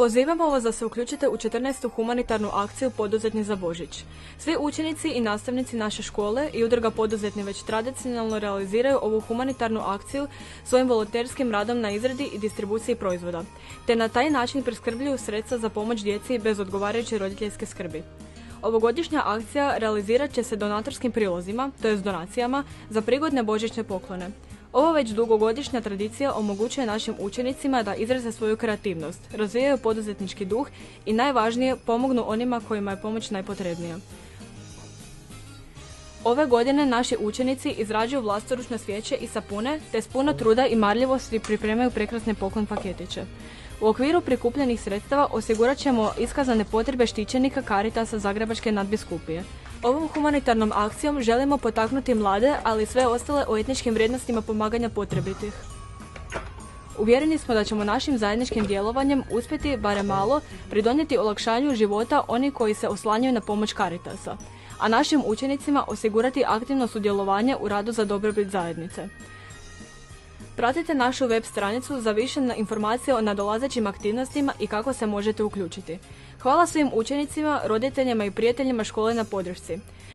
Pozivamo vas da se uključite u 14. humanitarnu akciju Poduzetni za Božić. Svi učenici i nastavnici naše škole i udruga Poduzetni već tradicionalno realiziraju ovu humanitarnu akciju svojim volonterskim radom na izradi i distribuciji proizvoda, te na taj način priskrbljuju sredstva za pomoć djeci bez odgovarajuće roditeljske skrbi. Ovogodišnja akcija realizirat će se donatorskim prilozima, to donacijama, za prigodne božićne poklone. Ova već dugogodišnja tradicija omogućuje našim učenicima da izraze svoju kreativnost, razvijaju poduzetnički duh i najvažnije pomognu onima kojima je pomoć najpotrebnija. Ove godine naši učenici izrađuju vlastoručne svijeće i sapune, te s puno truda i marljivosti pripremaju prekrasne poklon paketiće. U okviru prikupljenih sredstava osigurat ćemo iskazane potrebe štićenika Caritasa Zagrebačke nadbiskupije. Ovom humanitarnom akcijom želimo potaknuti mlade, ali i sve ostale o etničkim vrijednostima pomaganja potrebitih. Uvjereni smo da ćemo našim zajedničkim djelovanjem uspjeti, barem malo, pridonijeti olakšanju života onih koji se oslanjaju na pomoć Caritasa, a našim učenicima osigurati aktivno sudjelovanje u radu za dobrobit zajednice. Pratite našu web stranicu za više informacije o nadolazećim aktivnostima i kako se možete uključiti. Hvala svim učenicima, roditeljima i prijateljima škole na podršci.